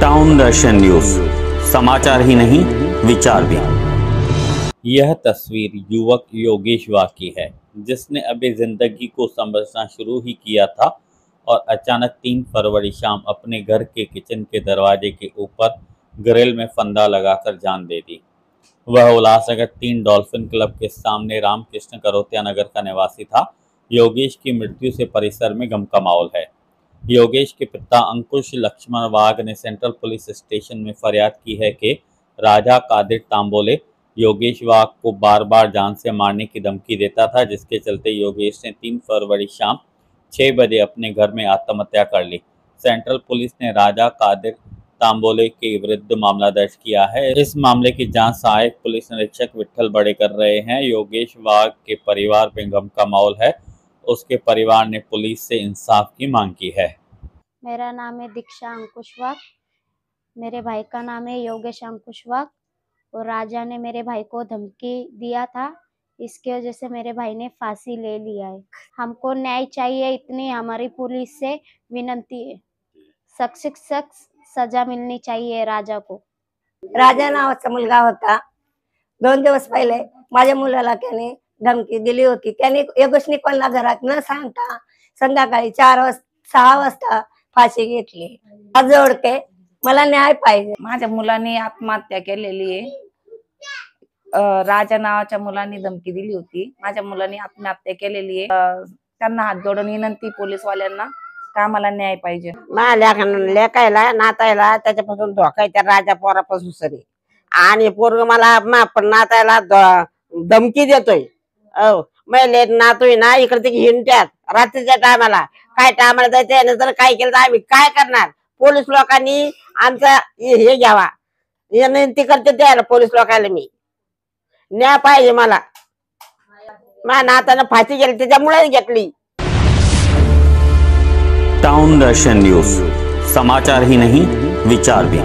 Town दर्शन news, समाचार ही नहीं विचार भी। यह तस्वीर युवक योगेश वाह की है, जिसने अभी जिंदगी को समझना शुरू ही किया था और अचानक 3 फरवरी शाम अपने घर के किचन के दरवाजे के ऊपर ग्रिल में फंदा लगाकर जान दे दी। वह उल्लासनगर 3 डॉल्फिन क्लब के सामने रामकृष्ण करोतिया नगर का निवासी था। योगेश की मृत्यु से परिसर में गम का माहौल है। योगेश के पिता अंकुश लक्ष्मण वाघ ने सेंट्रल पुलिस स्टेशन में फरियाद की है कि राजा कादिर तांबोले योगेश वाघ को बार बार जान से मारने की धमकी देता था, जिसके चलते योगेश ने 3 फरवरी शाम 6 बजे अपने घर में आत्महत्या कर ली। सेंट्रल पुलिस ने राजा कादिर तांबोले के विरुद्ध मामला दर्ज किया है। इस मामले की जांच सहायक पुलिस निरीक्षक विठल बड़े कर रहे हैं। योगेश वाघ के परिवार में गम का माहौल है। उसके परिवार ने पुलिस से इंसाफ की मांग की है। मेरा नाम है दीक्षा अंकुश वाघ, मेरे भाई का नाम है योगेश अंकुश वाघ और राजा ने मेरे भाई को धमकी दिया था, इसकी वजह से मेरे भाई ने फांसी ले लिया है। हमको न्याय चाहिए, इतनी हमारी पुलिस से विनंती है। सख्त सजा मिलनी चाहिए राजा को। राजा नावाचा मुलगा होता। 2 दिवस पहिले माझ्या मुलाला त्याने धमकी दिली होती। त्याने योगेशने कोणाला घरात न सांगता संध्याकाळी 6 वाजता फाशी घेतली। आज जोडते, मला न्याय पाहिजे। माझ्या मुलाने आत्महत्या केलेली आहे। राजा नावाच्या मुलाने धमकी दिली होती। माझ्या मुलाने आत्महत्या केलेली आहे। त्यांना हात जोडून विनंती पोलीसवाल्यांना का मला न्याय पाहिजे। माझ्या लेकायला नातायला त्याच्यापासून धोका आहे, त्या राजा पोरापासून सरी आणि पोरग मला नातायला धमकी देतोय। मैले नातोय ना इकडे तिकडे हिंडत्यात रात्रीच्या टायमाला। काय टायमाला जायचं नंतर काय केलं तर आम्ही काय करणार। पोलीस लोकांनी आमचा हे घ्यावा, विनंती करते त्याला पोलीस लोकांना। मी न्याय पाहिजे मला। माझ्या नातानं फाशी गेली त्याच्यामुळे घेतली। टाउन दर्शन न्यूज, समाचार ही नहीं विचार भी।